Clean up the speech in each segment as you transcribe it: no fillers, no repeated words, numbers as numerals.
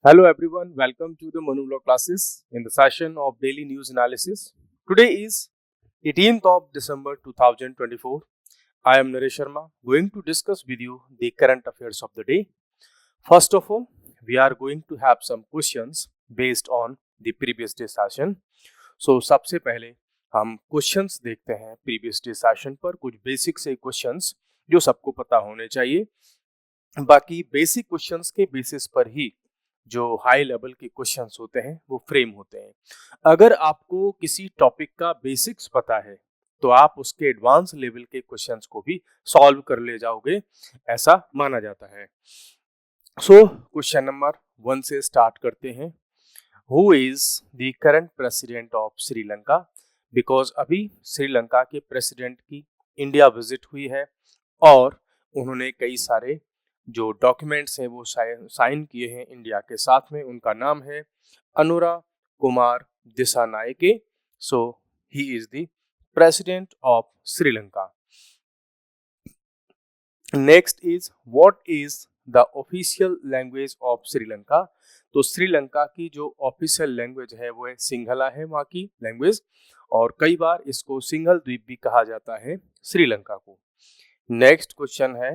Hello everyone, welcome to the Monolog classes in the session of daily news analysis. Today is 18th of December 2024. I am Naresh Sharma going to discuss with you the current affairs of the day. First of all, we are going to have some questions based on the previous day session. So सबसे पहले हम questions देखते हैं previous day session पर कुछ basic से questions जो सबको पता होने चाहिए। बाकी बेसिक क्वेश्चंस के बेसिस पर ही जो हाई लेवल के क्वेश्चंस होते हैं वो फ्रेम होते हैं। अगर आपको किसी टॉपिक का बेसिक्स पता है तो आप उसके एडवांस लेवल के क्वेश्चंस को भी सॉल्व कर ले जाओगे, ऐसा माना जाता है। सो क्वेश्चन नंबर 1 से स्टार्ट करते हैं। Who is the current president of Sri Lanka? Because अभी श्रीलंका के प्रेसिडेंट की इंडिया विजिट हुई है और उन्होंने कई सारे जो डॉक्यूमेंट्स हैं वो साइन किए हैं इंडिया के साथ में। उनका नाम है Anura Kumar Dissanayake. So he is the president of Sri Lanka. Next is what is the official language of Sri Lanka? तो श्रीलंका की जो ऑफिशियल लैंग्वेज है वो है सिंहला है वहाँ की लैंग्वेज, और कई बार इसको सिंघल द्वीप भी कहा जाता है श्रीलंका को। नेक्स्ट क्वेश्चन है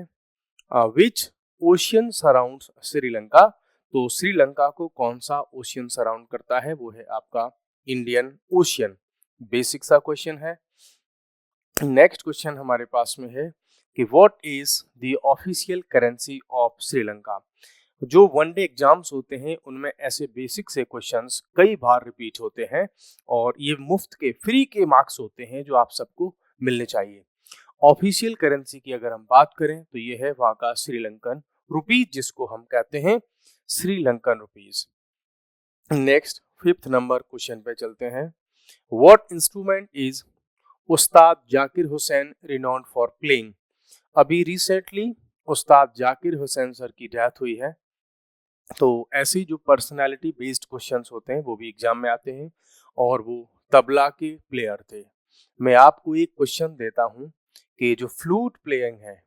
विच ओशियन सराउंड्स श्रीलंका? तो श्रीलंका को कौन सा ओशियन सराउंड करता है? वो है आपका इंडियन ओशियन। बेसिक सा क्वेश्चन है। नेक्स्ट क्वेश्चन हमारे पास में है कि what is the official currency of Sri Lanka? जो वनडे एग्जाम्स होते हैं उनमें ऐसे बेसिक से क्वेश्चंस कई बार रिपीट होते हैं और ये मुफ्त के फ्री के मार्क्स होते हैं जो आप सबको मिलने चाहिए। ऑफिशियल करेंसी की अगर हम बात करें तो ये है वहाँ का श्रीलंकन रुपीज, जिसको हम कहते हैं Sri Lankan rupees. Next fifth number question पे चलते हैं। What instrument is Ustad Zakir Hussain renowned for playing? अभी रिसेंटली उस्ताद जाकिर हुसैन सर की डेथ हुई है, तो ऐसी जो पर्सनालिटी बेस्ड क्वेश्चंस होते हैं वो भी एग्जाम में आते हैं और वो तबला के प्लेयर थे। मैं आपको एक क्वेश्चन देता हूँ कि जो फ्लूट प्लेइंग है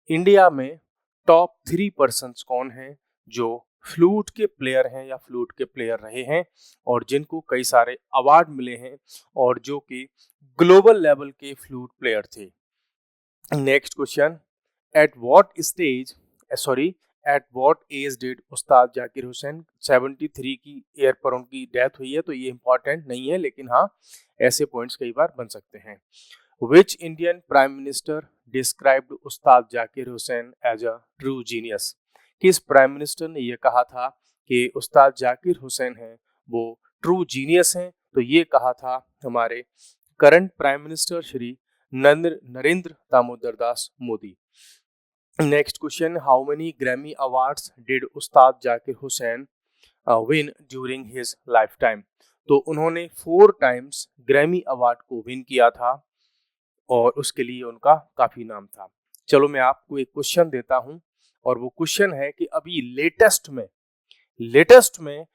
इंडिया में टॉप 3 पर्सन्स कौन हैं जो फ्लूट के प्लेयर हैं या फ्लूट के प्लेयर रहे हैं और जिनको कई सारे अवार्ड मिले हैं और जो कि ग्लोबल लेवल के फ्लूट प्लेयर थे। Next question, at what stage sorry at what age did Ustad Zakir Hussain? 73 की ईयर पर उनकी डेथ हुई है, तो ये इंपॉर्टेंट नहीं है, लेकिन हाँ ऐसे पॉइंट्स कई बार बन सकते हैं। Which Indian Prime Minister described Ustad Zakir Hussain as a true genius? किस प्राइम मिनिस्टर ने ये कहा था कि उस्ताद जाकिर हुसैन हैं वो ट्रू जीनियस हैं? तो ये कहा था हमारे current prime minister Shri Narendra Damodar Das Modi. Next question, how many Grammy awards did Ustad Zakir Hussain win during his life time? तो उन्होंने 4 टाइम्स ग्रैमी अवार्ड को विन किया था और उसके लिए उनका काफी नाम था। चलो मैं आपको एक क्वेश्चन देता हूं और वो क्वेश्चन है कि अभी लेटेस्ट में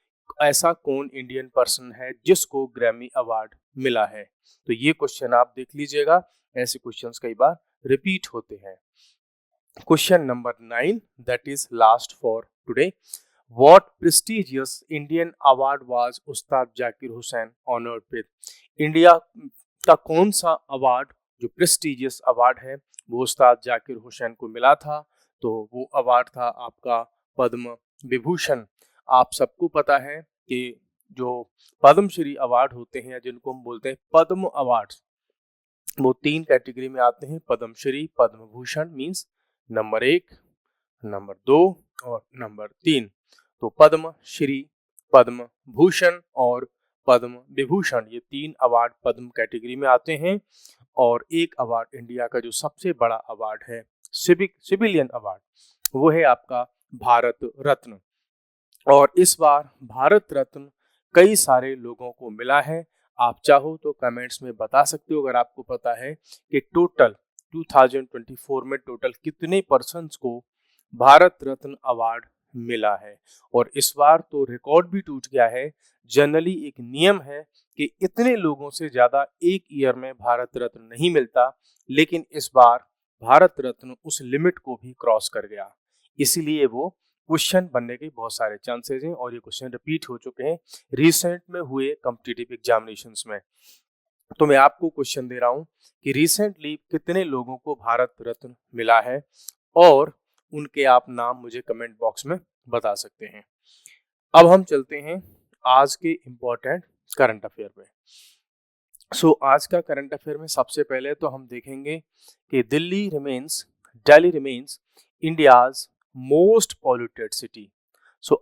ऐसा कौन इंडियन पर्सन है जिसको ग्रैमी अवार्ड मिला है? तो ये क्वेश्चन आप देख लीजिएगा, ऐसे क्वेश्चंस कई बार रिपीट होते हैं। Question number 9, that is last for today. What prestigious Indian award was Ustad Zakir Hussain honoured with? India का कौन सा अवार्ड जो प्रेस्टिजियस अवार्ड है वो उस्ताद जाकिर हुसैन को मिला था? तो वो अवार्ड था आपका पद्म विभूषण। आप सबको पता है कि जो पद्मश्री अवार्ड होते हैं जिनको हम बोलते हैं पद्म अवार्ड, वो 3 कैटेगरी में आते हैं, Padmashri, Padma Bhushan means number 1, number 2 और नंबर 3। तो पद्म श्री, पद्म भूषण और पद्म विभूषण, ये 3 अवार्ड पद्म कैटेगरी में आते हैं। और एक अवार्ड इंडिया का जो सबसे बड़ा अवार्ड है सिविलियन अवार्ड, वो है आपका भारत रत्न। और इस बार भारत रत्न कई सारे लोगों को मिला है। आप चाहो तो कमेंट्स में बता सकते हो अगर आपको पता है कि टोटल 2024 में टोटल कितने पर्सन्स को भारत रत्न अवार्ड मिला है। और इस बार तो रिकॉर्ड भी टूट गया है। जनरली एक नियम है कि इतने लोगों से ज्यादा एक ईयर में भारत रत्न नहीं मिलता, लेकिन इस बार भारत रत्न उस लिमिट को भी क्रॉस कर गया, इसीलिए वो क्वेश्चन बनने के बहुत सारे चांसेस हैं और ये क्वेश्चन रिपीट हो चुके हैं रिसेंट में हुए कॉम्पिटिटिव एग्जामिनेशंस में। तो मैं आपको क्वेश्चन दे रहा हूं कि रिसेंटली कितने लोगों को भारत रत्न मिला है और उनके आप नाम मुझे कमेंट बॉक्स में बता सकते हैं। अब हम चलते हैं आज के इम्पोर्टेंट करंट अफेयर पे। आज का करंट अफेयर में सबसे पहले तो हम देखेंगे कि Delhi remains India's most polluted city.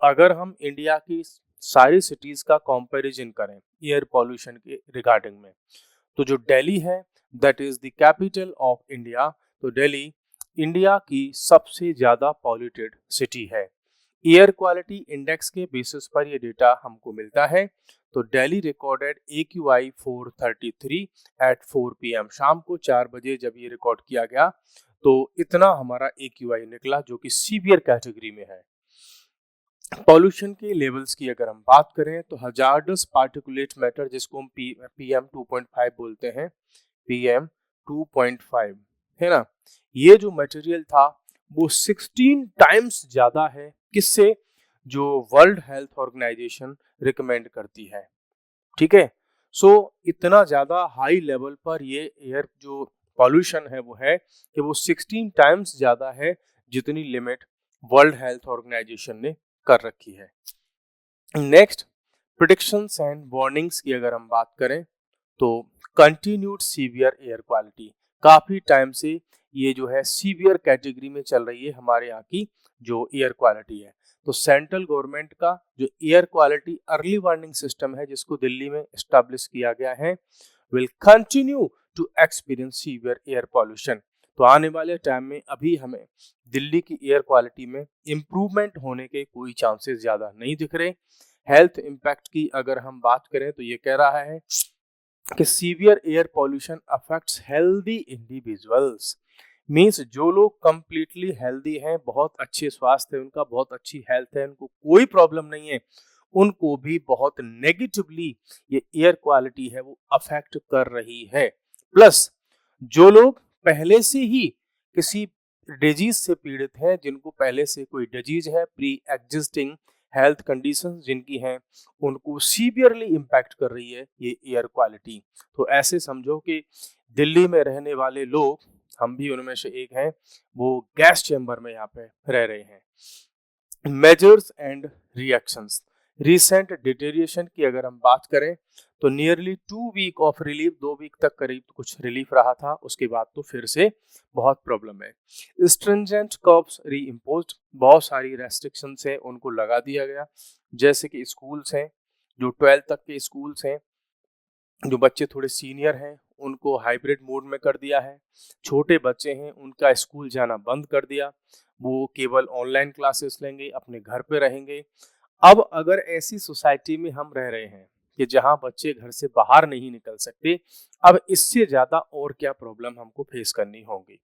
अगर हम इंडिया की सारी सिटीज का कंपैरिजन करें एयर पॉल्यूशन के रिगार्डिंग में, तो जो दिल्ली है that is the capital of India. तो दिल्ली इंडिया की सबसे ज्यादा पॉल्यूटेड सिटी है। एयर क्वालिटी इंडेक्स के बेसिस पर ये डेटा हमको मिलता है। तो Delhi recorded AQI 433 at 4 PM। शाम को 4 बजे जब ये रिकॉर्ड किया गया तो इतना हमारा AQI निकला, जो कि सीवियर कैटेगरी में है। पॉल्यूशन के लेवल्स की अगर हम बात करें तो हजार्डस पार्टिकुलेट मैटर, जिसको हम PM 2.5 बोलते हैं, PM 2.5 है ना, ये जो मटेरियल था वो 16 टाइम्स ज्यादा है किससे, जो वर्ल्ड हेल्थ ऑर्गेनाइजेशन रिकमेंड करती है। ठीक है, इतना ज्यादा हाई लेवल पर ये एयर जो पॉल्यूशन है वो है कि वो 16 टाइम्स ज्यादा है जितनी लिमिट वर्ल्ड हेल्थ ऑर्गेनाइजेशन ने कर रखी है। नेक्स्ट, प्रेडिक्शंस एंड वार्निंग्स की अगर हम बात करें तो कंटिन्यूड सीवियर एयर क्वालिटी, काफी टाइम से ये जो है सीवियर कैटेगरी में चल रही है हमारे यहाँ की जो एयर क्वालिटी है। तो सेंट्रल गवर्नमेंट का जो air quality early warning system है, जिसको दिल्ली में एस्टैब्लिश किया गया है, will continue to experience severe air pollution. तो आने वाले टाइम में अभी हमें दिल्ली की एयर क्वालिटी में इम्प्रूवमेंट होने के कोई चांसेस ज्यादा नहीं दिख रहे। हेल्थ इम्पैक्ट की अगर हम बात करें तो ये कह रहा है कि severe air pollution affects healthy individuals. Means जो लोग कंप्लीटली हेल्दी हैं, बहुत अच्छे स्वास्थ्य है उनका, बहुत अच्छी हेल्थ है, उनको कोई प्रॉब्लम नहीं है, उनको भी बहुत नेगेटिवली ये एयर क्वालिटी है वो अफेक्ट कर रही है। प्लस जो लोग पहले से ही किसी डिजीज से पीड़ित हैं, जिनको पहले से कोई डिजीज है, प्री एग्जिस्टिंग हेल्थ कंडीशंस जिनकी हैं, उनको सीवियरली इम्पैक्ट कर रही है ये एयर क्वालिटी। तो ऐसे समझो कि दिल्ली में रहने वाले लोग, हम भी उनमें से एक हैं, वो गैस चैम्बर में यहाँ पे रह रहे हैं। Measures and reactions, recent deterioration की अगर हम बात करें तो nearly 2 week of relief, 2 week तक करीब कुछ रिलीफ रहा था, उसके बाद तो फिर से बहुत प्रॉब्लम है। स्ट्रिंजेंट कर्व्स री इम्पोज्ड, बहुत सारी रेस्ट्रिक्शंस हैं उनको लगा दिया गया, जैसे कि स्कूल्स हैं, जो 12th तक के स्कूल्स हैं, जो बच्चे थोड़े सीनियर हैं उनको हाइब्रिड मोड में कर दिया है। छोटे बच्चे हैं उनका स्कूल जाना बंद कर दिया, वो केवल ऑनलाइन क्लासेस लेंगे, अपने घर पे रहेंगे। अब अगर ऐसी सोसाइटी में हम रह रहे हैं कि जहां बच्चे घर से बाहर नहीं निकल सकते, अब इससे ज्यादा और क्या प्रॉब्लम हमको फेस करनी होगी,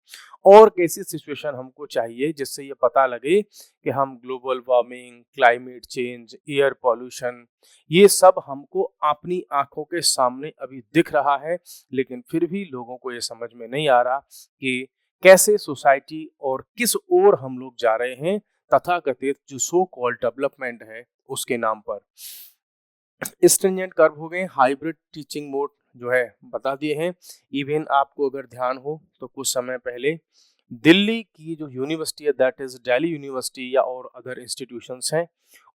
और कैसी सिचुएशन हमको चाहिए जिससे ये पता लगे कि हम global warming, climate change, air pollution, ये सब हमको अपनी आंखों के सामने अभी दिख रहा है, लेकिन फिर भी लोगों को ये समझ में नहीं आ रहा कि कैसे सोसाइटी और किस ओर हम लोग जा रहे हैं, तथाकथित जो सो कॉल्ड डेवलपमेंट है उसके नाम पर। स्ट्रिंजेंट कर्व हो गए, हाइब्रिड टीचिंग मोड जो है बता दिए हैं। इवन आपको अगर ध्यान हो तो कुछ समय पहले दिल्ली की जो यूनिवर्सिटी है दैट इज दिल्ली यूनिवर्सिटी या और अदर इंस्टीट्यूशंस हैं,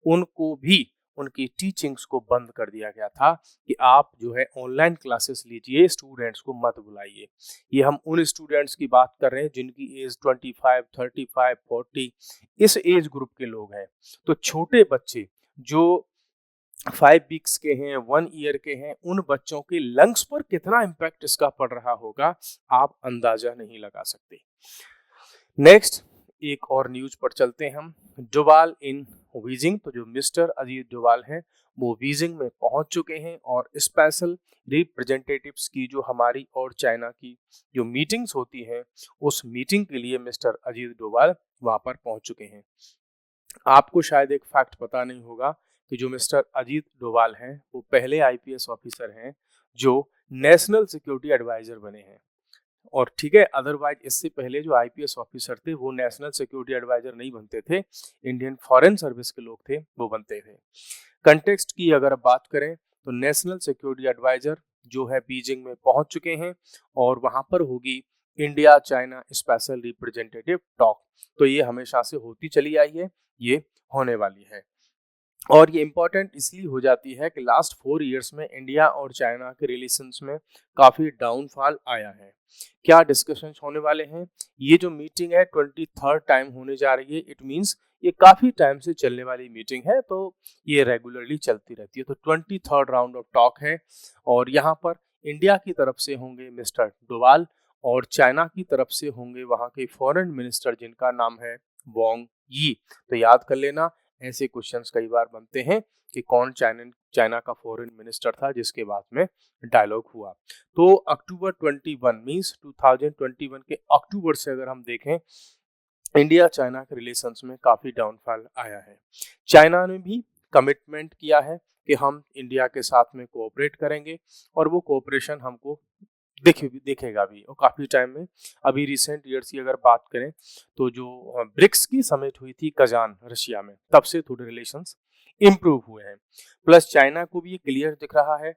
उनको भी उनकी टीचिंग्स को बंद कर दिया गया था कि आप जो है ऑनलाइन क्लासेस लीजिए, स्टूडेंट्स को मत बुलाइए। ये हम उन स्टूडेंट्स की बात कर रहे हैं जिनकी एज 25, 35, 40 इस एज ग्रुप के लोग हैं। तो छोटे बच्चे जो 5 वीक्स के हैं, 1 ईयर के हैं, उन बच्चों के लंग्स पर कितना इम्पैक्ट इसका पड़ रहा होगा आप अंदाजा नहीं लगा सकते। नेक्स्ट एक और न्यूज पर चलते हैं हम। डोभाल इन बीजिंग, तो जो मिस्टर अजीत डोभाल हैं वो बीजिंग में पहुंच चुके हैं और स्पेशल रिप्रेजेंटेटिव्स की जो हमारी और चाइना की जो मीटिंग्स होती हैं, उस मीटिंग के लिए मिस्टर अजीत डोभाल वहां पर पहुंच चुके हैं। आपको शायद एक फैक्ट पता नहीं होगा कि जो मिस्टर अजीत डोभाल हैं वो पहले IPS ऑफिसर हैं जो नेशनल सिक्योरिटी एडवाइजर बने हैं। और ठीक है, अदरवाइज इससे पहले जो आईपीएस ऑफिसर थे वो नेशनल सिक्योरिटी एडवाइजर नहीं बनते थे, इंडियन फॉरेन सर्विस के लोग थे वो बनते थे। कंटेक्स्ट की अगर बात करें तो नेशनल सिक्योरिटी एडवाइजर जो है बीजिंग में पहुंच चुके हैं और वहां पर होगी India China special representative talk. तो ये हमेशा से होती चली आई है, ये होने वाली है। और ये इम्पोर्टेंट इसलिए हो जाती है कि लास्ट 4 इयर्स में इंडिया और चाइना के रिलेशंस में काफ़ी डाउनफॉल आया है। क्या डिस्कशन होने वाले हैं? ये जो मीटिंग है 23rd टाइम होने जा रही है। इट मीन्स ये काफ़ी टाइम से चलने वाली मीटिंग है, तो ये रेगुलरली चलती रहती है। तो 23rd राउंड ऑफ टॉक है और यहाँ पर इंडिया की तरफ से होंगे मिस्टर डोवाल और चाइना की तरफ से होंगे वहाँ के फॉरेन मिनिस्टर जिनका नाम है वांग यी। तो याद कर लेना, ऐसे क्वेश्चंस कई बार बनते हैं कि कौन चाइना का फॉरेन मिनिस्टर था जिसके बाद में डायलॉग हुआ। तो अक्टूबर 21 मींस 2021 के अक्टूबर से अगर हम देखें, इंडिया चाइना के रिलेशंस में काफी डाउनफॉल आया है। चाइना ने भी कमिटमेंट किया है कि हम इंडिया के साथ में कोऑपरेट करेंगे और वो कोऑपरेशन हमको दिखेगा भी और काफी टाइम में। अभी रिसेंट ईयर्स की अगर बात करें तो जो ब्रिक्स की समिट हुई थी कजान रशिया में, तब से थोड़े रिलेशंस इम्प्रूव हुए हैं। प्लस चाइना को भी ये क्लियर दिख रहा है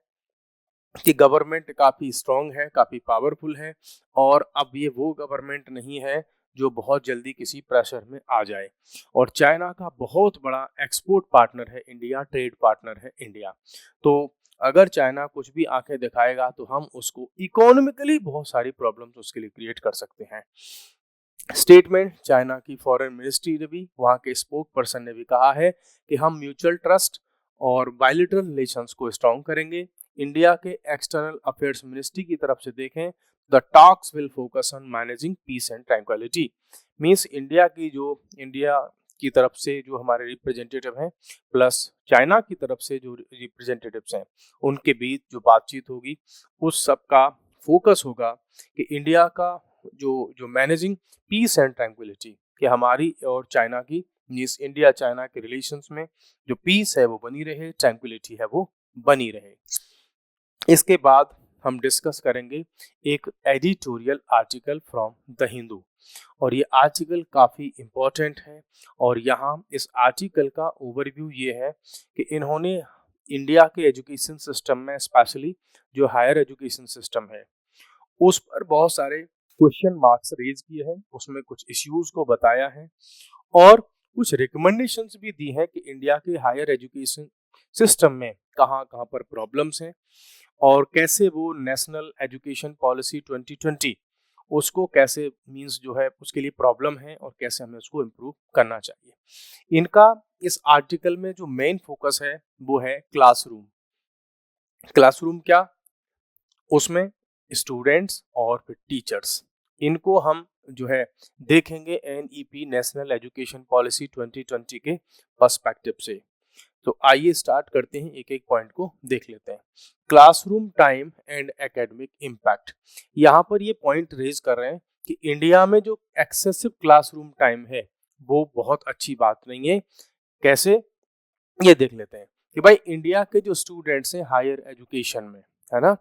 कि गवर्नमेंट काफी स्ट्रांग है, काफी पावरफुल है और अब ये वो गवर्नमेंट नहीं है जो बहुत जल्दी किसी प्रेशर में आ जाए। और चाइना का बहुत बड़ा एक्सपोर्ट पार्टनर है इंडिया, ट्रेड पार्टनर है इंडिया। तो अगर चाइना कुछ भी आंखें दिखाएगा तो हम उसको इकोनॉमिकली बहुत सारी प्रॉब्लम्स उसके लिए क्रिएट कर सकते हैं। स्टेटमेंट चाइना की फॉरेन मिनिस्ट्री ने भी, वहां के स्पोक पर्सन ने भी कहा है कि हम म्यूचुअल ट्रस्ट और बायलैटरल रिलेशंस को स्ट्रॉन्ग करेंगे। इंडिया के एक्सटर्नल अफेयर्स मिनिस्ट्री की तरफ से देखें, the talks will focus on managing peace and tranquillity. Means India की तरफ से जो हमारे रिप्रेजेंटेटिव हैं प्लस चाइना की तरफ से जो रिप्रेजेंटेटिव्स हैं, उनके बीच जो बातचीत होगी उस सब का फोकस होगा कि इंडिया का जो मैनेजिंग पीस एंड ट्रैंक्विलिटी, कि हमारी और चाइना की, मींस इंडिया चाइना के रिलेशंस में जो पीस है वो बनी रहे, ट्रैंक्विलिटी है वो बनी रहे। इसके बाद हम डिस्कस करेंगे एक editorial article from the Hindu और ये आर्टिकल काफ़ी इम्पोर्टेंट है। और यहाँ इस आर्टिकल का ओवरव्यू ये है कि इन्होंने इंडिया के एजुकेशन सिस्टम में, स्पेशली जो हायर एजुकेशन सिस्टम है, उस पर बहुत सारे क्वेश्चन मार्क्स रेज किए हैं, उसमें कुछ इश्यूज को बताया है और कुछ रिकमेंडेशंस भी दी हैं कि इंडिया के हायर एजुकेशन सिस्टम में कहाँ कहाँ पर प्रॉब्लम्स हैं और कैसे वो नेशनल एजुकेशन पॉलिसी 2020 उसको कैसे, मींस जो है उसके लिए प्रॉब्लम है और कैसे हमें उसको इम्प्रूव करना चाहिए। इनका इस आर्टिकल में जो मेन फोकस है वो है क्लासरूम। क्लासरूम क्या, उसमें स्टूडेंट्स और फिर टीचर्स, इनको हम जो है देखेंगे एनईपी नेशनल एजुकेशन पॉलिसी 2020 के पर्सपेक्टिव से। तो आइए स्टार्ट करते हैं, एक एक पॉइंट को देख लेते हैं। Classroom time and academic impact. यहाँ पर ये पॉइंट रेज कर रहे हैं कि इंडिया में जो एक्सेसिव क्लासरूम टाइम है वो बहुत अच्छी बात नहीं है। कैसे, ये देख लेते हैं कि भाई इंडिया के जो स्टूडेंट्स हैं हायर एजुकेशन में, है ना,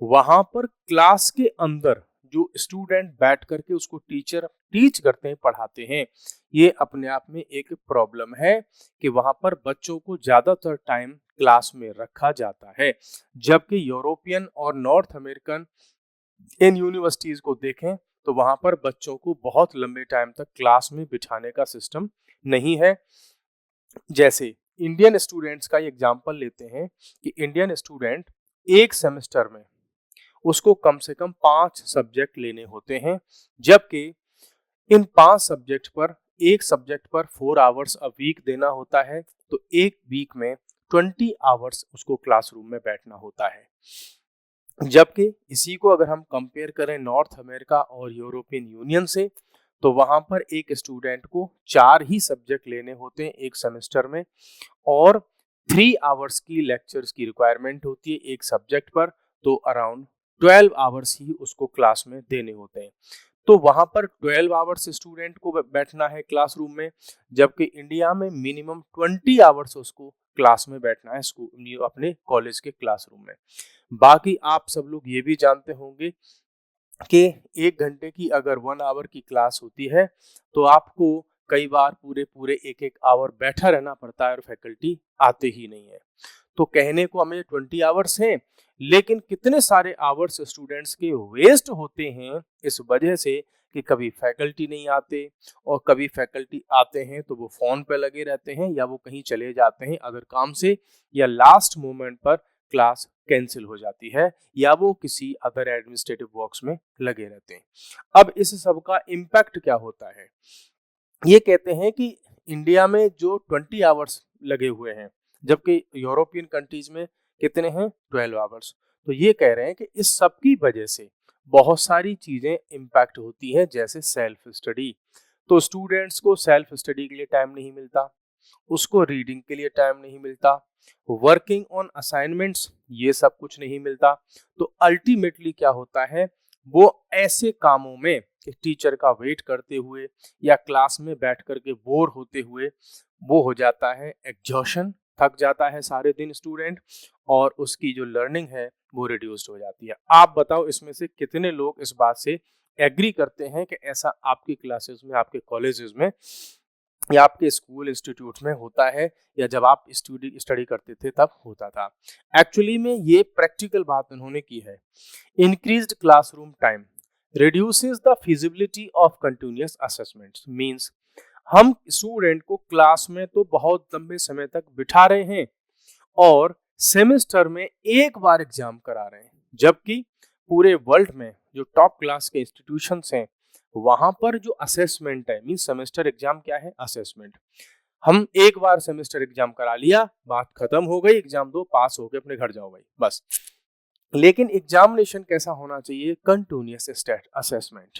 वहां पर क्लास के अंदर जो स्टूडेंट बैठ करके उसको टीचर टीच करते हैं, पढ़ाते हैं, ये अपने आप में एक प्रॉब्लम है कि वहां पर बच्चों को ज्यादातर टाइम क्लास में रखा जाता है। जबकि यूरोपियन और नॉर्थ अमेरिकन इन यूनिवर्सिटीज को देखें तो वहां पर बच्चों को बहुत लंबे टाइम तक क्लास में बिठाने का सिस्टम नहीं है। जैसे इंडियन स्टूडेंट्स का एग्जांपल लेते हैं कि इंडियन स्टूडेंट एक सेमेस्टर में उसको कम से कम 5 सब्जेक्ट लेने होते हैं, जबकि इन 5 सब्जेक्ट पर, एक सब्जेक्ट पर 4 आवर्स अ वीक देना होता है। तो एक वीक में 20 आवर्स उसको क्लासरूम में बैठना होता है। जबकि इसी को अगर हम कंपेयर करें नॉर्थ अमेरिका और यूरोपियन यूनियन से, तो वहां पर एक स्टूडेंट को 4 ही सब्जेक्ट लेने होते हैं एक सेमेस्टर में और 3 आवर्स की लेक्चर्स की रिक्वायरमेंट होती है एक सब्जेक्ट पर। तो अराउंड 12 आवर्स ही उसको क्लास में देने होते हैं। तो वहां पर 12 आवर्स स्टूडेंट को बैठना है क्लासरूम में, जबकि इंडिया में मिनिमम 20 आवर्स उसको क्लास में बैठना है स्कूल, अपने कॉलेज के क्लासरूम में। बाकी आप सब लोग ये भी जानते होंगे कि 1 घंटे की अगर 1 आवर की क्लास होती है तो आपको कई बार पूरे-पूरे 1-1 आवर बैठा रहना पड़ता है और फैकल्टी आते ही नहीं है। तो कहने को हमें 20 आवर्स हैं, लेकिन कितने सारे आवर्स स्टूडेंट्स के वेस्ट होते हैं इस वजह से कि कभी फैकल्टी नहीं आते, और कभी फैकल्टी आते हैं तो वो फ़ोन पे लगे रहते हैं या वो कहीं चले जाते हैं अदर काम से, या लास्ट मोमेंट पर क्लास कैंसिल हो जाती है, या वो किसी अदर एडमिनिस्ट्रेटिव वर्क्स में लगे रहते हैं। अब इस सब का इम्पैक्ट क्या होता है? ये कहते हैं कि इंडिया में जो 20 आवर्स लगे हुए हैं, जबकि यूरोपियन कंट्रीज में कितने हैं? 12 आवर्स। तो ये कह रहे हैं कि इस सब की वजह से बहुत सारी चीजें इम्पैक्ट होती हैं, जैसे सेल्फ स्टडी। तो स्टूडेंट्स को सेल्फ स्टडी के लिए टाइम नहीं मिलता, उसको रीडिंग के लिए टाइम नहीं मिलता, वर्किंग ऑन असाइनमेंट्स ये सब कुछ नहीं मिलता। तो अल्टीमेटली क्या होता है, वो ऐसे कामों में कि टीचर का वेट करते हुए या क्लास में बैठ करके बोर होते हुए वो हो जाता है एग्जॉशन, थक जाता है सारे दिन स्टूडेंट, और उसकी जो लर्निंग है वो रिड्यूस्ड हो जाती है। आप बताओ इसमें से कितने लोग इस बात से एग्री करते हैं कि ऐसा आपकी क्लासेस में, आपके कॉलेजेस में या आपके स्कूल इंस्टीट्यूट में होता है, या जब आप स्टडी करते थे तब होता था? एक्चुअली में ये प्रैक्टिकल बात उन्होंने की है। Increased classroom time reduces the feasibility of continuous assessments, means हम स्टूडेंट को क्लास में तो बहुत लंबे समय तक बिठा रहे हैं और सेमेस्टर में एक बार एग्जाम करा रहे हैं, जबकि पूरे वर्ल्ड में जो टॉप क्लास के इंस्टीट्यूशंस हैं वहां पर जो असेसमेंट है, मीन सेमेस्टर एग्जाम क्या है? असेसमेंट। हम एक बार सेमेस्टर एग्जाम करा लिया, बात खत्म हो गई, एग्जाम दो, पास हो के अपने घर जाओ भाई, बस। लेकिन एग्जामिनेशन कैसा होना चाहिए? Continuous assessment.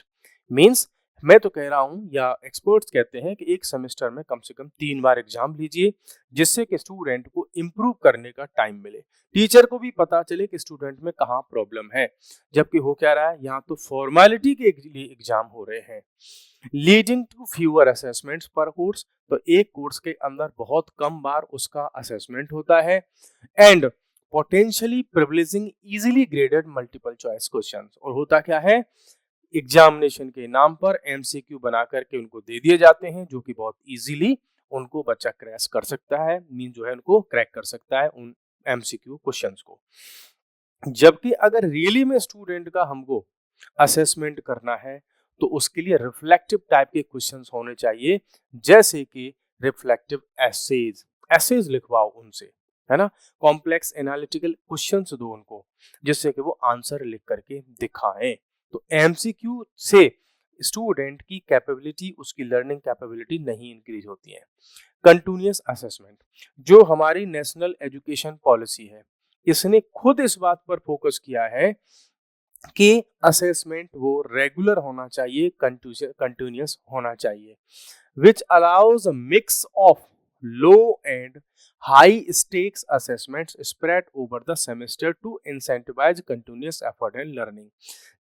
मींस मैं तो कह रहा हूं, या एक्सपर्ट्स कहते हैं कि एक सेमेस्टर में कम से कम 3 बार एग्जाम लीजिए, जिससे कि स्टूडेंट को इम्प्रूव करने का टाइम मिले, टीचर को भी पता चले कि स्टूडेंट में कहाँ प्रॉब्लम है। जबकि हो क्या रहा है, यहाँ तो फॉर्मेलिटी के लिए एग्जाम हो रहे हैं, लीडिंग टू फ्यूअर असेसमेंट्स पर कोर्स। तो एक कोर्स के अंदर बहुत कम बार उसका असेसमेंट होता है, and potentially privileging easily graded multiple choice questions. और होता क्या है, एग्जामिनेशन के नाम पर एमसीक्यू बना करके उनको दे दिए जाते हैं, जो कि बहुत इजीली उनको बच्चा क्रैश कर सकता है, मीन जो है उनको क्रैक कर सकता है उन एमसीक्यू क्वेश्चंस को। जबकि अगर रियली में स्टूडेंट का हमको असेसमेंट करना है तो उसके लिए रिफ्लेक्टिव टाइप के क्वेश्चंस होने चाहिए, जैसे कि रिफ्लेक्टिव एसेज। एसेज लिखवाओ उनसे, है ना, कॉम्प्लेक्स एनालिटिकल क्वेश्चंस दो उनको, जिससे कि वो आंसर लिख करके दिखाएं। तो एमसीक्यू से स्टूडेंट की कैपेबिलिटी, उसकी लर्निंग कैपेबिलिटी नहीं इंक्रीज होती है। कंटिन्यूअस असेसमेंट, जो हमारी नेशनल एजुकेशन पॉलिसी है, इसने खुद इस बात पर फोकस किया है कि असेसमेंट वो रेगुलर होना चाहिए, कंटिन्यूअस होना चाहिए, which allows a mix of low and high stakes assessments spread over the semester to incentivize continuous effort and learning।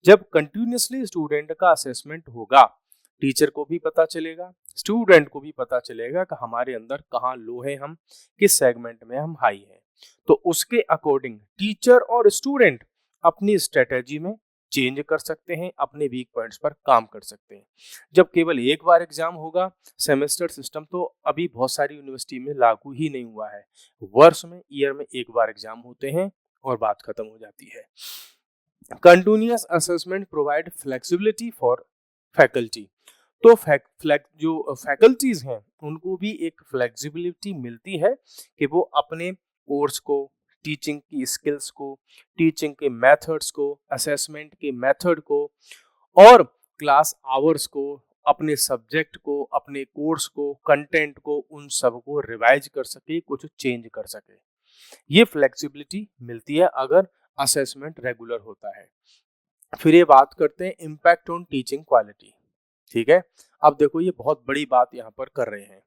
जब continuously स्टूडेंट का असेसमेंट होगा, टीचर को भी पता चलेगा, स्टूडेंट को भी पता चलेगा कि हमारे अंदर कहाँ लो है, हम किस सेगमेंट में हम हाई हैं। तो उसके अकॉर्डिंग टीचर और स्टूडेंट अपनी स्ट्रेटेजी में चेंज कर सकते हैं, अपने वीक पॉइंट्स पर काम कर सकते हैं। जब केवल एक बार एग्जाम होगा, सेमेस्टर सिस्टम तो अभी बहुत सारी यूनिवर्सिटी में लागू ही नहीं हुआ है, वर्ष में, ईयर में एक बार एग्जाम होते हैं और बात खत्म हो जाती है। Continuous assessment provide flexibility for faculty. तो जो फैकल्टीज हैं उनको भी एक फ्लेक्सिबिलिटी मिलती है कि वो अपने कोर्स को, टीचिंग की स्किल्स को, टीचिंग के मेथड्स को, असेसमेंट के मेथड को और क्लास आवर्स को, अपने सब्जेक्ट को, अपने कोर्स को, कंटेंट को, उन सब को रिवाइज कर सके, कुछ चेंज कर सके। ये फ्लेक्सिबिलिटी मिलती है अगर असेसमेंट रेगुलर होता है। फिर ये बात करते हैं इम्पैक्ट ऑन टीचिंग क्वालिटी। ठीक है, अब देखो ये बहुत बड़ी बात यहाँ पर कर रहे हैं,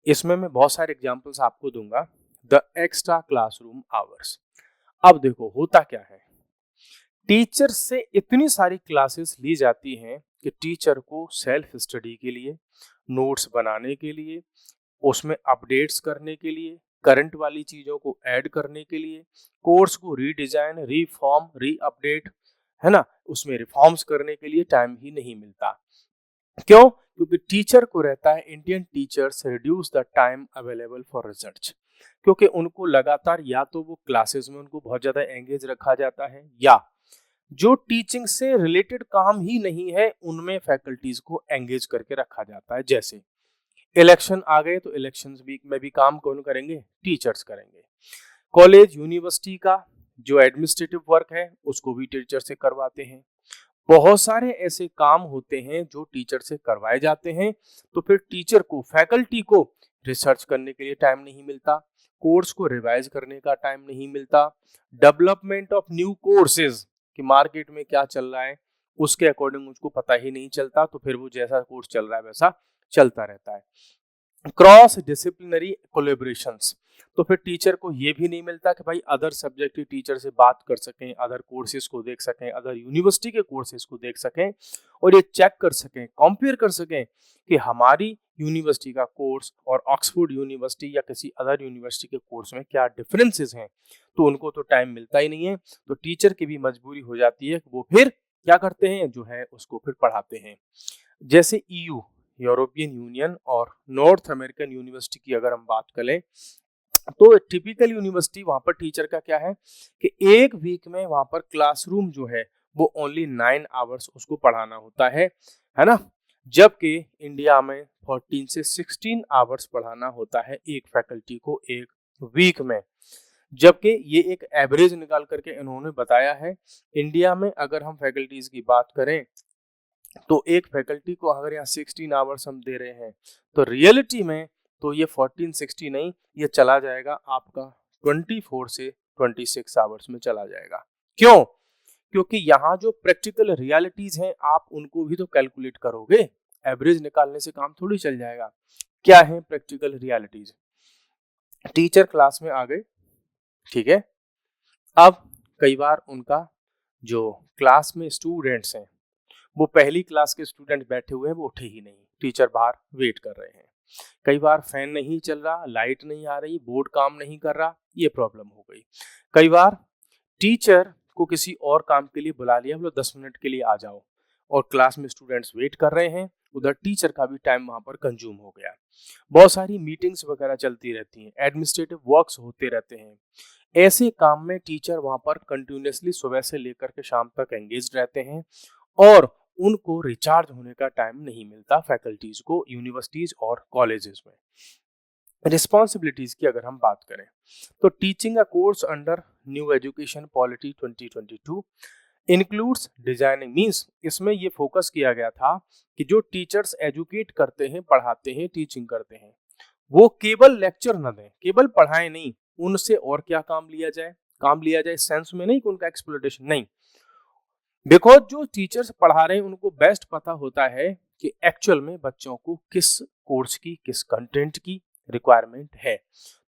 इसमें मैं बहुत सारे एग्जांपल्स आपको दूंगा। The extra classroom hours. अब देखो होता क्या है, टीचर से इतनी सारी क्लासेस ली जाती हैं कि टीचर को सेल्फ स्टडी के लिए, नोट्स बनाने के लिए, उसमें अपडेट्स करने के लिए, करंट वाली चीजों को ऐड करने के लिए, कोर्स को रीडिजाइन, रीफॉर्म, री अपडेट, है ना, उसमें रिफॉर्म्स करने के लिए टाइम ही नहीं मिलता। क्यों? क्योंकि टीचर को रहता है Indian teachers reduce the time available for research, क्योंकि उनको लगातार या तो वो क्लासेस में उनको बहुत ज्यादा एंगेज रखा जाता है, या जो टीचिंग से रिलेटेड काम ही नहीं है उनमें फैकल्टीज को एंगेज करके रखा जाता है। जैसे इलेक्शन आ गए तो इलेक्शन वीक में भी काम कौन करेंगे? टीचर्स करेंगे। कॉलेज यूनिवर्सिटी का जो एडमिनिस्ट्रेटिव वर्क है उसको भी टीचर से करवाते हैं। बहुत सारे ऐसे काम होते हैं जो टीचर से करवाए जाते हैं, तो फिर टीचर को, फैकल्टी को रिसर्च करने के लिए टाइम नहीं मिलता, कोर्स को रिवाइज करने का टाइम नहीं मिलता, डेवलपमेंट ऑफ न्यू कोर्सेज कि मार्केट में क्या चल रहा है उसके अकॉर्डिंग उसको पता ही नहीं चलता, तो फिर वो जैसा कोर्स चल रहा है वैसा चलता रहता है। क्रॉस डिसिप्लिनरी कोलेबोरेशंस, तो फिर टीचर को ये भी नहीं मिलता कि भाई अदर सब्जेक्ट के टीचर से बात कर सकें, अदर कोर्सेज को देख सकें, अदर यूनिवर्सिटी के कोर्सेज को देख सकें और ये चेक कर सकें, कंपेयर कर सकें कि हमारी यूनिवर्सिटी का कोर्स और ऑक्सफोर्ड यूनिवर्सिटी या किसी अदर यूनिवर्सिटी के कोर्स में क्या डिफरेंसेस हैं। तो उनको तो टाइम मिलता ही नहीं है, तो टीचर की भी मजबूरी हो जाती है कि वो फिर क्या करते हैं, जो है उसको फिर पढ़ाते हैं। जैसे ईयू, यूरोपियन यूनियन और नॉर्थ अमेरिकन यूनिवर्सिटी की अगर हम बात करें, तो टिपिकल यूनिवर्सिटी वहां पर टीचर का क्या है कि एक वीक में वहां पर क्लासरूम जो है वो ओनली 9 आवर्स उसको पढ़ाना होता है ना, जबकि इंडिया में 14 से 16 आवर्स पढ़ाना होता है एक फैकल्टी को एक वीक में। जबकि ये एक एवरेज निकाल करके इन्होंने बताया है, इंडिया में अगर हम फैकल्टीज की बात करें तो एक फैकल्टी को अगर यहाँ 16 आवर्स हम दे रहे हैं, तो रियलिटी में तो ये 14-16 नहीं, ये चला जाएगा आपका 24 से 26 आवर्स में चला जाएगा। क्यों? क्योंकि यहाँ जो प्रैक्टिकल रियलिटीज हैं आप उनको भी तो कैलकुलेट करोगे, एवरेज निकालने से काम थोड़ी चल जाएगा। क्या है प्रैक्टिकल रियलिटीज? टीचर क्लास में आ गए, ठीक है, अब कई बार उनका जो क्लास में स्टूडेंट्स हैं वो पहली क्लास के स्टूडेंट बैठे हुए हैं, वो उठे ही नहीं, टीचर बाहर वेट कर रहे हैं। कई बार फैन नहीं चल रहा, लाइट नहीं आ रही, बोर्ड काम नहीं कर रहा, ये प्रॉब्लम हो गई। कई बार टीचर को किसी और काम के लिए बुला लिया, बोलो 10 मिनट के लिए आ जाओ, और क्लास में स्टूडेंट्स वेट कर रहे हैं, उधर टीचर का भी टाइम वहां पर कंज्यूम हो गया। बहुत सारी मीटिंग्स वगैरह चलती रहती हैं, एडमिनिस्ट्रेटिव वर्क्स होते रहते हैं। ऐसे काम में टीचर वहां पर कंटिन्यूसली सुबह से लेकर के शाम तक एंगेज रहते हैं और उनको रिचार्ज होने का टाइम नहीं मिलता फैकल्टीज को यूनिवर्सिटीज और कॉलेजेस में। रिस्पॉन्सिबिलिटीज की अगर हम बात करें तो teaching a course under new education policy 2022 includes designing, means इसमें ये फोकस किया गया था कि जो टीचर्स एजुकेट करते हैं, पढ़ाते हैं, टीचिंग करते हैं, वो केवल लेक्चर न दें, केवल पढ़ाएं नहीं, उनसे और क्या काम लिया जाए, काम लिया जाए सेंस में नहीं कि उनका एक्सप्लोइटेशन नहीं। बिकॉज जो टीचर्स पढ़ा रहे हैं उनको बेस्ट पता होता है कि एक्चुअल में बच्चों को किस कोर्स की, किस कंटेंट की रिक्वायरमेंट है।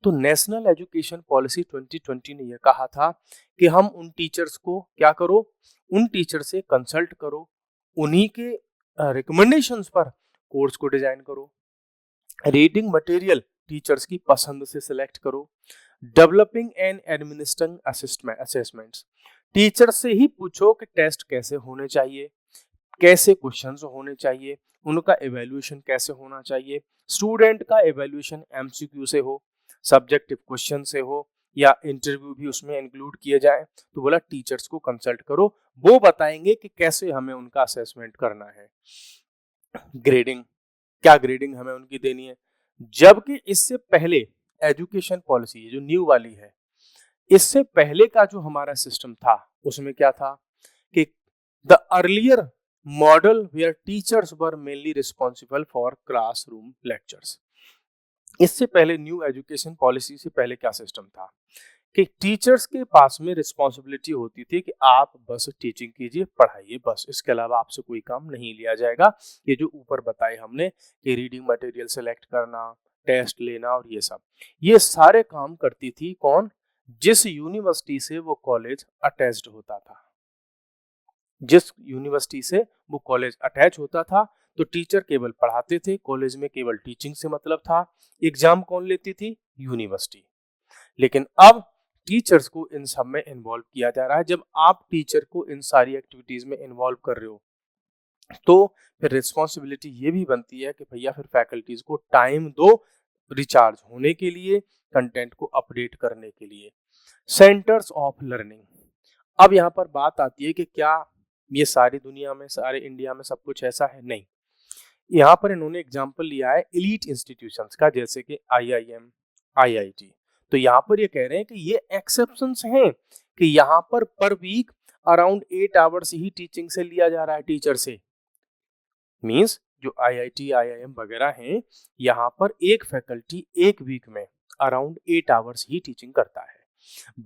तो नेशनल एजुकेशन पॉलिसी 2020 ने यह कहा था कि हम उन टीचर्स को क्या करो, उन टीचर से कंसल्ट करो, उन्हीं के रिकमेंडेशंस पर कोर्स को डिजाइन करो, रीडिंग मटेरियल टीचर्स की पसंद से सिलेक्ट करो, developing and administering assessments, teacher से ही पूछो कि टेस्ट कैसे होने चाहिए, कैसे क्वेश्चंस होने चाहिए, उनका एवेल्यूएशन कैसे होना चाहिए, स्टूडेंट का एवेल्यूएशन एमसीक्यू से हो, सब्जेक्टिव क्वेश्चन से हो, या इंटरव्यू भी उसमें इंक्लूड किए जाए। तो बोला टीचर्स को कंसल्ट करो, वो बताएंगे कि कैसे हमें उनका असेसमेंट करना है। ग्रेडिंग, क्या ग्रेडिंग हमें उनकी देनी है, जबकि इससे पहले एजुकेशन पॉलिसी जो न्यू वाली है, इससे पहले का जो हमारा सिस्टम था उसमें क्या था कि the earlier model where teachers were mainly responsible for classroom lectures. इससे पहले न्यू एजुकेशन पॉलिसी से पहले क्या सिस्टम था कि टीचर्स के पास में रिस्पॉन्सिबिलिटी होती थी कि आप बस टीचिंग कीजिए, पढ़ाइए, बस इसके अलावा आपसे कोई काम नहीं लिया जाएगा। ये जो ऊपर बताए हमने कि रीडिंग मटेरियल सेलेक्ट करना, टेस्ट लेना और ये सारे काम करती थी कौन, जिस यूनिवर्सिटी से वो कॉलेज अटैच्ड होता था। जिस यूनिवर्सिटी से वो कॉलेज अटैच होता था तो टीचर केवल पढ़ाते थे, कॉलेज में केवल टीचिंग से मतलब था। एग्जाम कौन लेती थी? यूनिवर्सिटी। लेकिन अब टीचर्स को इन सब में इन्वॉल्व किया जा रहा है। जब आप टीचर को इन सारी एक्टिविटीज में इन्वॉल्व कर रहे हो तो फिर रिस्पॉन्सिबिलिटी ये भी बनती है कि भैया फिर फैकल्टीज को टाइम दो रिचार्ज होने के लिए, कंटेंट को अपडेट करने के लिए। सेंटर्स ऑफ लर्निंग, अब यहाँ पर बात आती है कि क्या ये सारी दुनिया में, सारे इंडिया में सब कुछ ऐसा है? नहीं। यहाँ पर इन्होंने एग्जांपल लिया है एलीट इंस्टीट्यूशंस का, जैसे कि आईआईएम, आईआईटी। तो यहाँ पर ये कह रहे हैं कि ये एक्सेप्शंस हैं कि यहाँ पर वीक अराउंड 8 आवर्स ही टीचिंग से लिया जा रहा है टीचर से। मींस जो आईआईटी, आईआईएम वगैरह हैं, यहाँ पर एक फैकल्टी एक वीक में अराउंड 8 आवर्स ही टीचिंग करता है।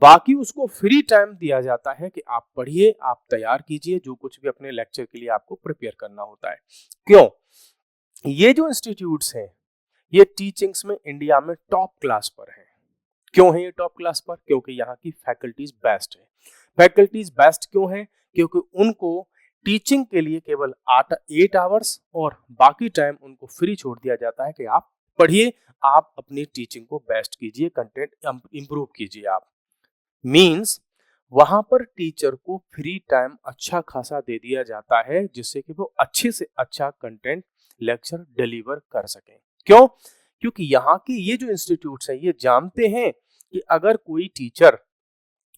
बाकी उसको फ्री टाइम दिया जाता है कि आप पढ़िए, आप तैयार कीजिए जो कुछ भी अपने लेक्चर के लिए आपको प्रिपेयर करना होता है। क्यों? ये जो इंस्टीट्यूट्स हैं ये टीचिंग्स में इंडिया में टॉप क्लास पर हैं। क्यों है ये टॉप क्लास पर? क्योंकि यहाँ की फैकल्टीज बेस्ट है। फैकल्टीज बेस्ट क्यों है? क्योंकि उनको टीचिंग के लिए केवल 8 आवर्स और बाकी टाइम उनको फ्री छोड़ दिया जाता है कि आप पढ़िए, आप अपनी टीचिंग को बेस्ट कीजिए, कंटेंट इंप्रूव कीजिए आप। मींस वहां पर टीचर को फ्री टाइम अच्छा खासा दे दिया जाता है जिससे कि वो अच्छे से अच्छा कंटेंट लेक्चर डिलीवर कर सकें। क्यों? क्योंकि यहाँ की ये जो इंस्टीट्यूट्स हैं ये जानते हैं कि अगर कोई टीचर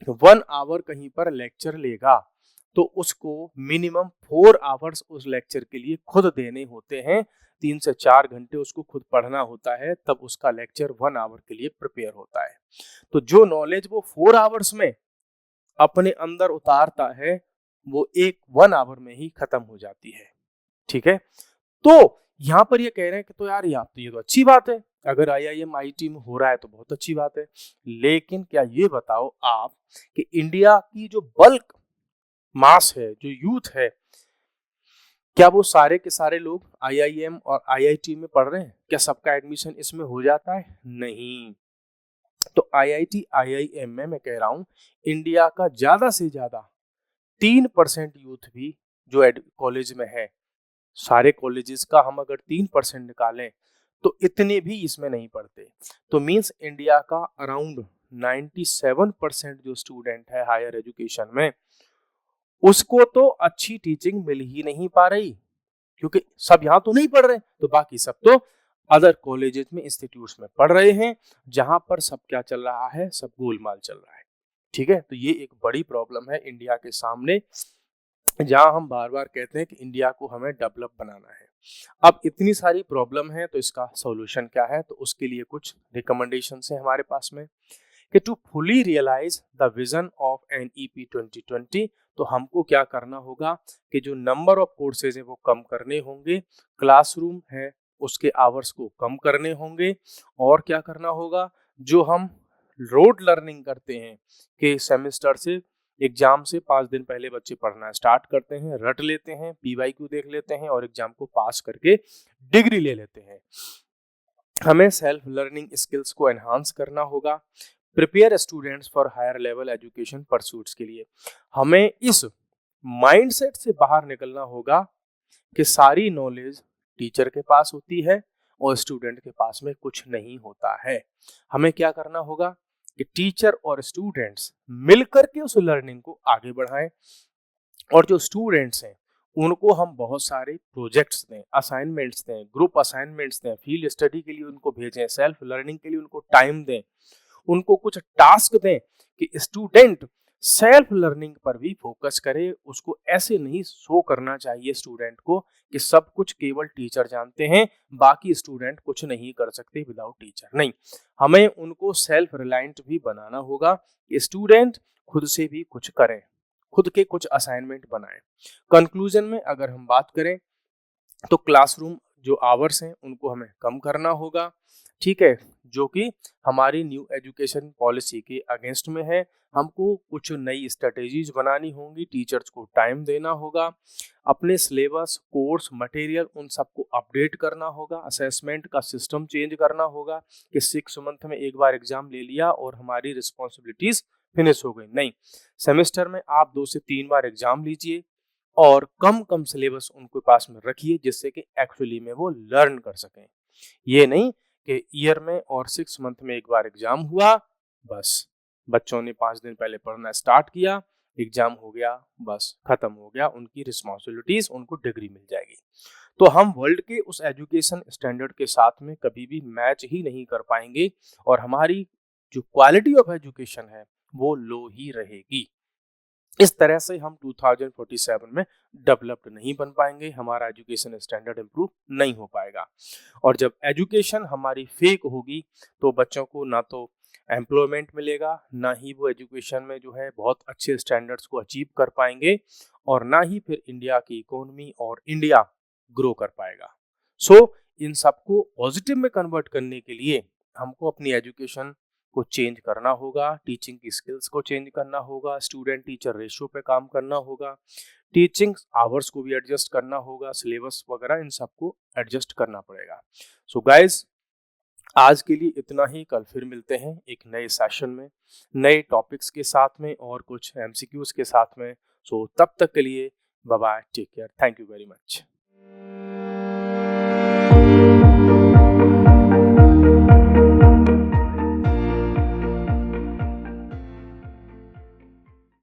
1 आवर कहीं पर लेक्चर लेगा तो उसको मिनिमम 4 आवर्स उस लेक्चर के लिए खुद देने होते हैं। 3 से 4 घंटे उसको खुद पढ़ना होता है, तब उसका लेक्चर 1 आवर के लिए प्रिपेयर होता है। तो जो नॉलेज वो 4 आवर्स में अपने अंदर उतारता है वो 1 आवर में ही खत्म हो जाती है। ठीक है? तो यहाँ पर ये कह रहे हैं कि तो यार ये तो अच्छी बात है, अगर आईआईएम आईटी में हो रहा है तो बहुत अच्छी बात है। लेकिन क्या ये बताओ आप कि इंडिया की जो बल्क मास है, जो यूथ है, क्या वो सारे के सारे लोग आईआईएम और आईआईटी में पढ़ रहे हैं? क्या सबका एडमिशन इसमें हो जाता है? नहीं। तो आईआईटी, आईआईएम में मैं कह रहा हूं इंडिया का ज्यादा से ज्यादा 3% यूथ भी जो कॉलेज में है, सारे कॉलेजेस का हम अगर 3% निकालें तो इतने भी इसमें नहीं पढ़ते। तो मींस इंडिया का अराउंड 97% जो स्टूडेंट है हायर एजुकेशन में, उसको तो अच्छी टीचिंग मिल ही नहीं पा रही, क्योंकि सब यहाँ तो नहीं पढ़ रहे, तो बाकी सब तो अदर कॉलेजेस में, इंस्टीट्यूट्स में पढ़ रहे हैं, जहां पर सब क्या चल रहा है, सब गोलमाल चल रहा है। ठीक है? तो ये एक बड़ी प्रॉब्लम है इंडिया के सामने, जहां हम बार बार कहते हैं कि इंडिया को हमें डेवलप बनाना है। अब इतनी सारी प्रॉब्लम है तो इसका सॉल्यूशन क्या है? तो उसके लिए कुछ रिकमेंडेशंस हैं हमारे पास में कि to fully realise the vision of NEP 2020, तो हमको क्या करना होगा कि जो नंबर ऑफ कोर्सेज है वो कम करने होंगे, क्लासरूम है उसके आवर्स को कम करने होंगे, और क्या करना होगा, जो हम रोड लर्निंग करते हैं कि सेमेस्टर से, एग्जाम से 5 दिन पहले बच्चे पढ़ना स्टार्ट करते हैं, रट लेते हैं, पीवाईक्यू देख लेते हैं और एग्जाम को पास करके डिग्री ले लेते हैं। हमें सेल्फ लर्निंग स्किल्स को एनहांस करना होगा, prepare students for higher level education pursuits के लिए। हमें इस माइंडसेट से बाहर निकलना होगा कि सारी नॉलेज टीचर के पास होती है और स्टूडेंट के पास में कुछ नहीं होता है। हमें क्या करना होगा कि टीचर और स्टूडेंट्स मिलकर के उस लर्निंग को आगे बढ़ाएं, और जो स्टूडेंट्स हैं उनको हम बहुत सारे प्रोजेक्ट्स दें, असाइनमेंट्स दें, ग्रुप असाइनमेंट्स दें, फील्ड स्टडी के लिए उनको भेजें, सेल्फ लर्निंग के लिए उनको टाइम दें, उनको कुछ टास्क दें कि स्टूडेंट सेल्फ लर्निंग पर भी फोकस करे। उसको ऐसे नहीं शो करना चाहिए स्टूडेंट को कि सब कुछ केवल टीचर जानते हैं, बाकी स्टूडेंट कुछ नहीं कर सकते विदाउट टीचर। नहीं, हमें उनको सेल्फ रिलायंट भी बनाना होगा कि स्टूडेंट खुद से भी कुछ करें, खुद के कुछ असाइनमेंट बनाएं। कंक्लूजन में अगर हम बात करें तो क्लासरूम जो आवर्स हैं उनको हमें कम करना होगा, ठीक है, जो कि हमारी न्यू एजुकेशन पॉलिसी के अगेंस्ट में है। हमको कुछ नई स्ट्रेटेजीज बनानी होंगी, टीचर्स को टाइम देना होगा, अपने सिलेबस, कोर्स, मटेरियल उन सबको अपडेट करना होगा, असेसमेंट का सिस्टम चेंज करना होगा कि 6 मंथ में एक बार एग्जाम ले लिया और हमारी रिस्पॉन्सिबिलिटीज फिनिश हो गई। नहीं, सेमेस्टर में आप 2 से 3 बार एग्जाम लीजिए और कम कम सिलेबस उनके पास में रखिए जिससे कि एक्चुअली में वो लर्न कर सकें। ये नहीं कि ईयर में और 6 मंथ में एक बार एग्जाम हुआ बस। बच्चों ने 5 दिन पहले पढ़ना स्टार्ट किया, एग्जाम हो गया, बस खत्म हो गया उनकी रिस्पॉन्सिबिलिटीज, उनको डिग्री मिल जाएगी। तो हम वर्ल्ड के उस एजुकेशन स्टैंडर्ड के साथ में कभी भी मैच ही नहीं कर पाएंगे और हमारी जो क्वालिटी ऑफ एजुकेशन है वो लो ही रहेगी। इस तरह से हम 2047 में डेवलप्ड नहीं बन पाएंगे, हमारा एजुकेशन स्टैंडर्ड इम्प्रूव नहीं हो पाएगा। और जब एजुकेशन हमारी फेक होगी तो बच्चों को ना तो एम्प्लॉयमेंट मिलेगा, ना ही वो एजुकेशन में जो है बहुत अच्छे स्टैंडर्ड्स को अचीव कर पाएंगे, और ना ही फिर इंडिया की इकोनॉमी और इंडिया ग्रो कर पाएगा। सो इन सबको पॉजिटिव में कन्वर्ट करने के लिए हमको अपनी एजुकेशन को चेंज करना होगा, टीचिंग की स्किल्स को चेंज करना होगा, स्टूडेंट टीचर रेशियो पे काम करना होगा, टीचिंग आवर्स को भी एडजस्ट करना होगा, सिलेबस वगैरह इन सबको एडजस्ट करना पड़ेगा। सो गाइज, आज के लिए इतना ही। कल फिर मिलते हैं एक नए सेशन में, नए टॉपिक्स के साथ में और कुछ एमसीक्यूज के साथ में। सो तब तक के लिए bye bye, take care, thank you very much.